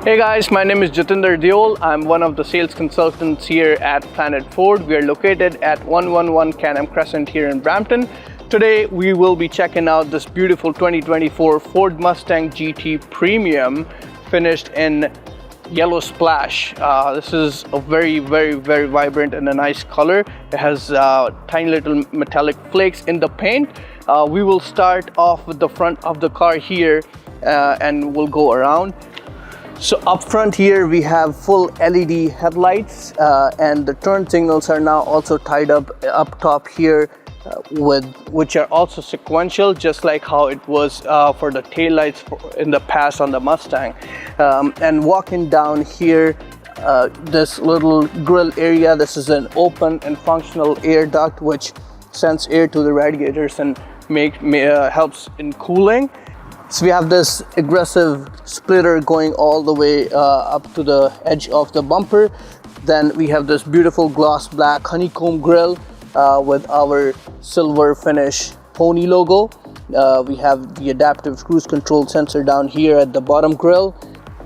Hey guys, my name is Jatinder Diol. I'm one of the sales consultants here at Planet Ford. We are located at 111 Canham Crescent here in Brampton. Today we will be checking out this beautiful 2024 Ford Mustang GT Premium finished in yellow splash. This is a very vibrant and a nice color. It has tiny little metallic flakes in the paint. We will start off with the front of the car here and we'll go around. So up front here we have full LED headlights and the turn signals are now also tied up top here which are also sequential, just like how it was for the tail lights in the past on the Mustang. And walking down here, this little grill area, this is an open and functional air duct which sends air to the radiators and helps in cooling. So we have this aggressive splitter going all the way up to the edge of the bumper. Then we have this beautiful gloss black honeycomb grille with our silver finish pony logo. We have the adaptive cruise control sensor down here at the bottom grille.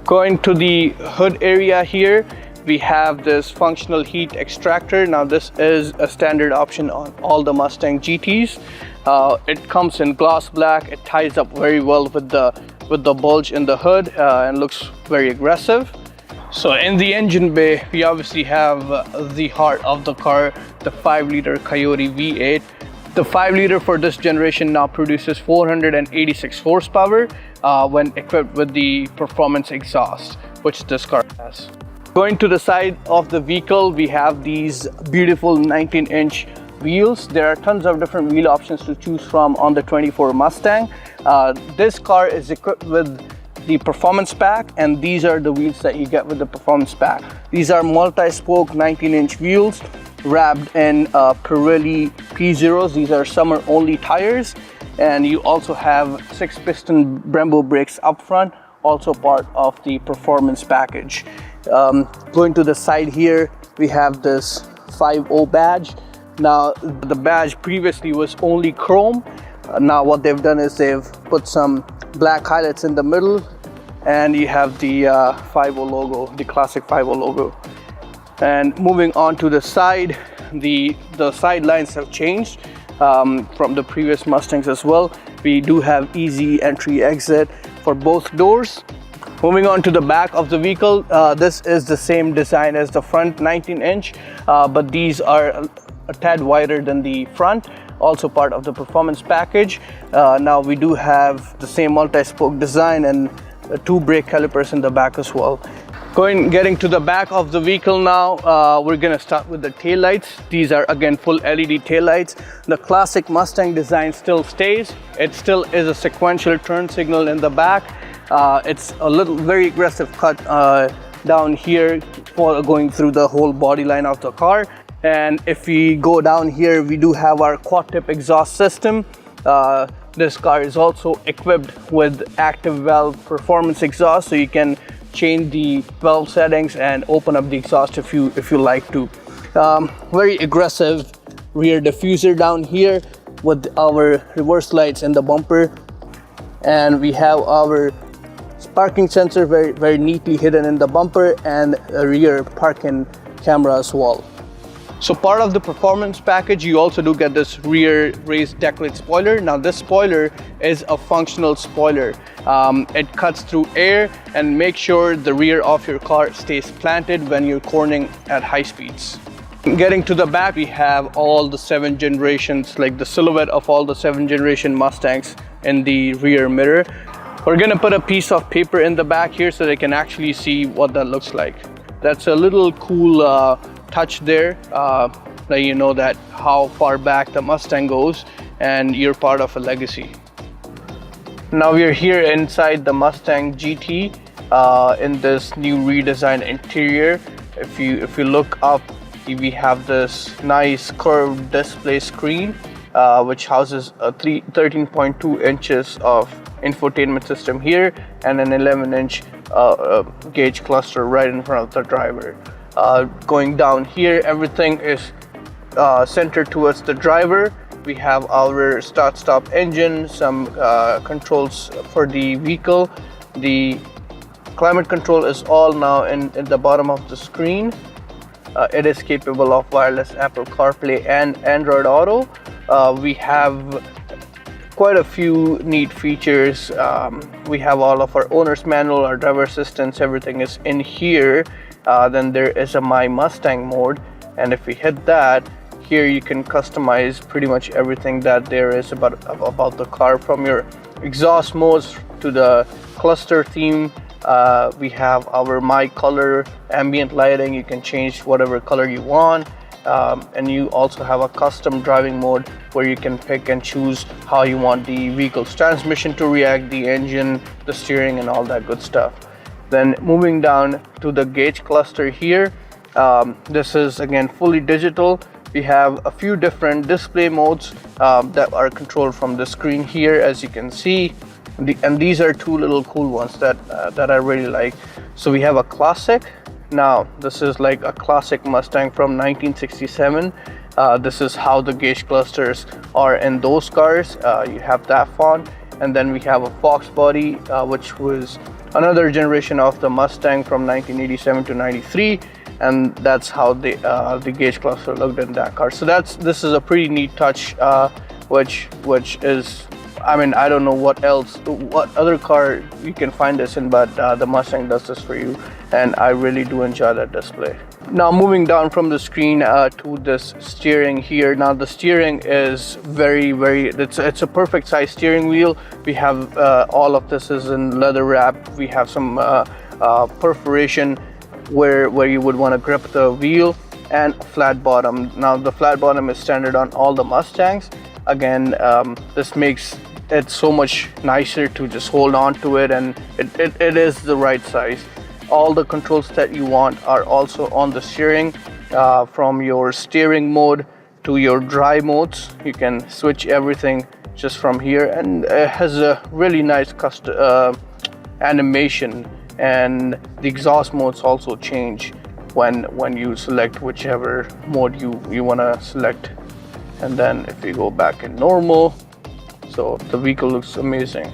Going to the hood area here, we have this functional heat extractor. Now this is a standard option on all the Mustang GTs. It comes in gloss black. It ties up very well with the bulge in the hood and looks very aggressive. So in the engine bay, we obviously have the heart of the car, the 5-liter Coyote V8. The 5-liter for this generation now produces 486 horsepower when equipped with the performance exhaust, which this car has. Going to the side of the vehicle, we have these beautiful 19-inch wheels. There are tons of different wheel options to choose from on the 24 Mustang. This car is equipped with the performance pack, and these are the wheels that you get with the performance pack. These are multi-spoke 19-inch wheels wrapped in Pirelli P0s. These are summer only tires, and you also have 6-piston Brembo brakes up front, also part of the performance package. Going to the side here, we have this 5.0 badge. Now the badge previously was only chrome. Now what they've done is they've put some black highlights in the middle, and you have the 5.0 logo, the classic 5.0 logo. And moving on to the side, the side lines have changed from the previous Mustangs as well. We do have easy entry exit for both doors. Moving on to the back of the vehicle, this is the same design as the front 19-inch, but these are a tad wider than the front, also part of the performance package. Now we do have the same multi-spoke design and 2 brake calipers in the back as well. Getting to the back of the vehicle now, we're gonna start with the tail lights. These are again full LED tail lights. The classic Mustang design still stays. It still is a sequential turn signal in the back. It's a very aggressive cut down here going through the whole body line of the car. And if we go down here, we do have our quad tip exhaust system. This car is also equipped with active valve performance exhaust, so you can change the valve settings and open up the exhaust if you like to. Very aggressive rear diffuser down here with our reverse lights in the bumper, and we have our parking sensor very neatly hidden in the bumper, and a rear parking camera as well. So part of the performance package, you also do get this rear raised decklit spoiler. Now this spoiler is a functional spoiler. It cuts through air and makes sure the rear of your car stays planted when you're cornering at high speeds. Getting to the back, we have all the 7 generations, like the silhouette of all the 7 generation Mustangs in the rear mirror. We're gonna put a piece of paper in the back here so they can actually see what that looks like. That's a little cool touch there, that you know that how far back the Mustang goes and you're part of a legacy. Now we are here inside the Mustang GT in this new redesigned interior. If you look up, we have this nice curved display screen which houses a 13.2 inches of infotainment system here and an 11-inch gauge cluster right in front of the driver. Going down here, everything is centered towards the driver. We have our start-stop engine, some controls for the vehicle, the Climate control is all now in the bottom of the screen. It is capable of wireless Apple CarPlay and Android Auto. We have quite a few neat features. We have all of our owner's manual, our driver assistance, everything is in here. Then there is a My Mustang mode, and if we hit that, here you can customize pretty much everything that there is about the car, from your exhaust modes to the cluster theme. We have our My Color ambient lighting. You can change whatever color you want. And you also have a custom driving mode where you can pick and choose how you want the vehicle's transmission to react, the engine, the steering, and all that good stuff. Then moving down to the gauge cluster here, this is again fully digital. We have a few different display modes that are controlled from the screen here, as you can see. And these are two little cool ones that I really like. So we have a classic. Now this is like a classic Mustang from 1967. This is how the gauge clusters are in those cars. You have that font, and then we have a Fox body, which was another generation of the Mustang from 1987 to 93, and that's how the gauge cluster looked in that car. So this is a pretty neat touch, which is, I mean, I don't know what other car you can find this in, but the Mustang does this for you, and I really do enjoy that display. Now moving down from the screen to this steering here. Now the steering is it's a perfect size steering wheel. We have all of this is in leather wrap. We have some perforation where you would want to grip the wheel, and flat bottom. Now the flat bottom is standard on all the Mustangs. Again, this makes it so much nicer to just hold on to it, and it is the right size. All the controls that you want are also on the steering, from your steering mode to your drive modes. You can switch everything just from here, and it has a really nice custom animation, and the exhaust modes also change when you select whichever mode you want to select. And then if we go back in normal, so the vehicle looks amazing.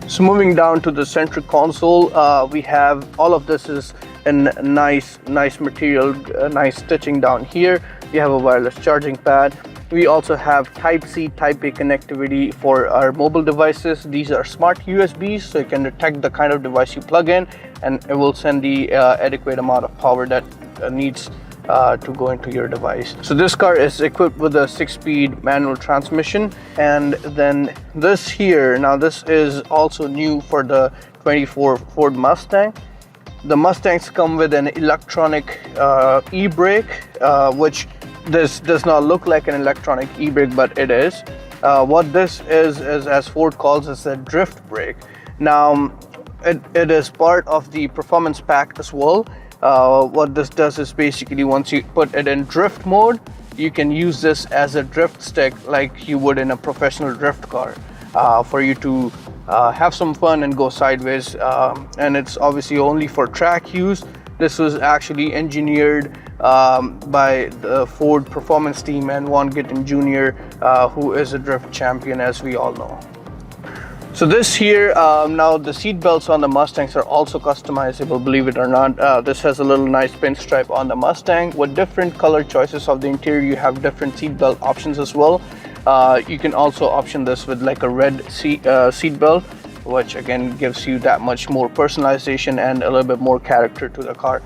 So moving down to the center console, we have all of this is in nice material, nice stitching down here. We have a wireless charging pad. We also have Type-C, Type-A connectivity for our mobile devices. These are smart USBs, so you can detect the kind of device you plug in, and it will send the adequate amount of power that needs to go into your device. So this car is equipped with a 6-speed manual transmission, and then this here, now this is also new for the 24 Ford Mustang. The Mustangs come with an electronic e-brake, which this does not look like an electronic e-brake, but it is. What this is as Ford calls it, a drift brake. Now it is part of the performance pack as well. What this does is basically, once you put it in drift mode, you can use this as a drift stick like you would in a professional drift car, for you to have some fun and go sideways, and it's obviously only for track use. This was actually engineered by the Ford performance team and Juan Gittin Jr., who is a drift champion, as we all know. So this here, now the seat belts on the Mustangs are also customizable, believe it or not. This has a little nice pinstripe on the Mustang. With different color choices of the interior, you have different seat belt options as well. You can also option this with like a red seat belt, which again gives you that much more personalization and a little bit more character to the car.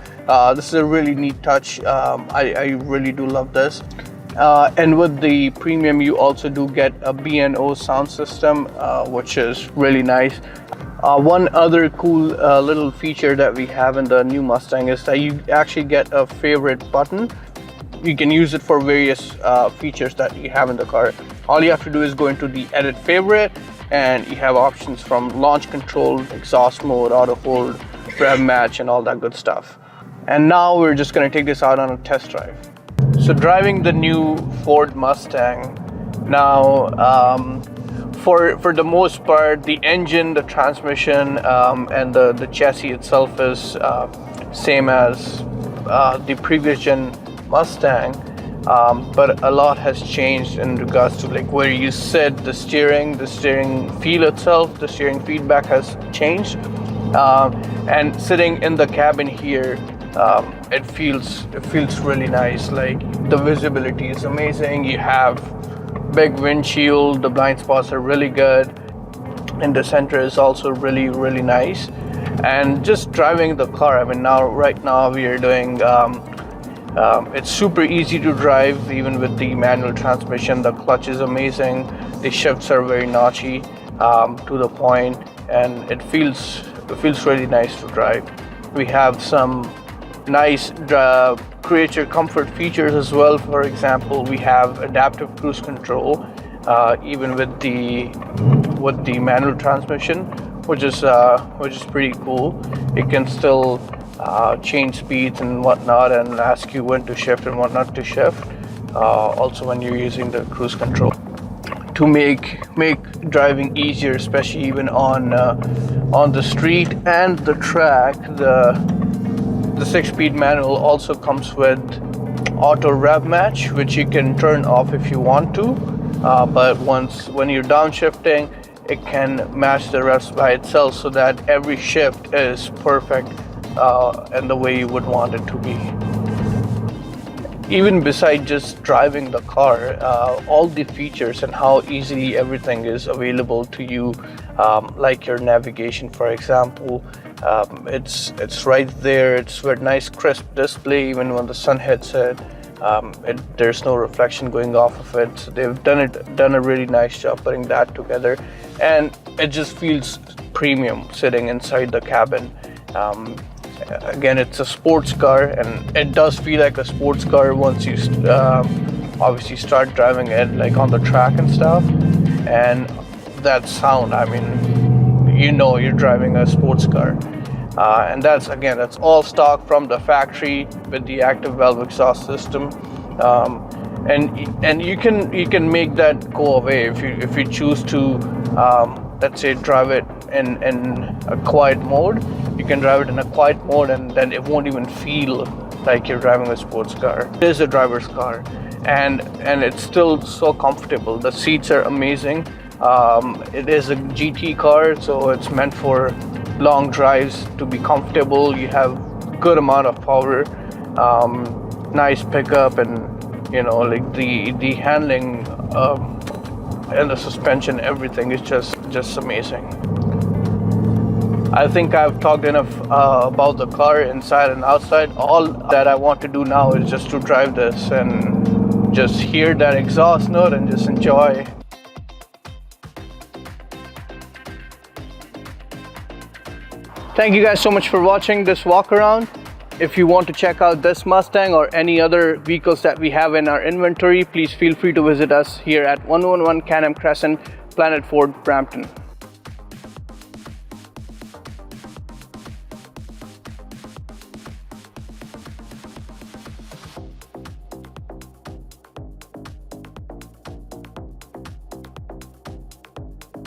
This is a really neat touch. I really do love this. And with the premium, you also do get a B&O sound system, which is really nice. One other cool little feature that we have in the new Mustang is that you actually get a favorite button. You can use it for various features that you have in the car. All you have to do is go into the edit favorite, and you have options from launch control, exhaust mode, auto hold, rev match, and all that good stuff. And now we're just going to take this out on a test drive. So driving the new Ford Mustang, now for the most part, the engine, the transmission, and the chassis itself is same as the previous gen Mustang, but a lot has changed in regards to like where you sit, the steering feel itself, the steering feedback has changed. And sitting in the cabin here, it feels really nice. Like the visibility is amazing. You have big windshield, the blind spots are really good, and the center is also really nice. And just driving the car, I mean, right now we are doing it's super easy to drive even with the manual transmission. The clutch is amazing, the shifts are very notchy, to the point, and it feels really nice to drive. We have some nice creature comfort features as well. For example, we have adaptive cruise control, even with the manual transmission, which is pretty cool. It can still change speeds and whatnot, and ask you when to shift and what not to shift. Also, when you're using the cruise control to make driving easier, especially even on the street and the track. The 6-speed manual also comes with auto rev match, which you can turn off if you want to, but when you're downshifting, it can match the revs by itself, so that every shift is perfect and the way you would want it to be. Even beside just driving the car, all the features and how easily everything is available to you, like your navigation, for example, it's right there. It's with nice crisp display. Even when the sun hits it, there's no reflection going off of it. So they've done a really nice job putting that together, and it just feels premium sitting inside the cabin. Again, it's a sports car, and it does feel like a sports car once you obviously start driving it, like on the track and stuff. And that sound, I mean, you know you're driving a sports car. And that's all stock from the factory with the active valve exhaust system. And you can make that go away if you choose to, let's say, drive it in a quiet mode. You can drive it in a quiet mode, and then it won't even feel like you're driving a sports car. It is a driver's car, and it's still so comfortable. The seats are amazing. It is a GT car, so it's meant for long drives to be comfortable. You have good amount of power, nice pickup, and like the handling and the suspension, everything is just amazing. I think I've talked enough about the car inside and outside. All that I want to do now is just to drive this and just hear that exhaust note and just enjoy. Thank you guys so much for watching this walk around. If you want to check out this Mustang or any other vehicles that we have in our inventory, please feel free to visit us here at 111 Can-Am Crescent, Planet Ford, Brampton.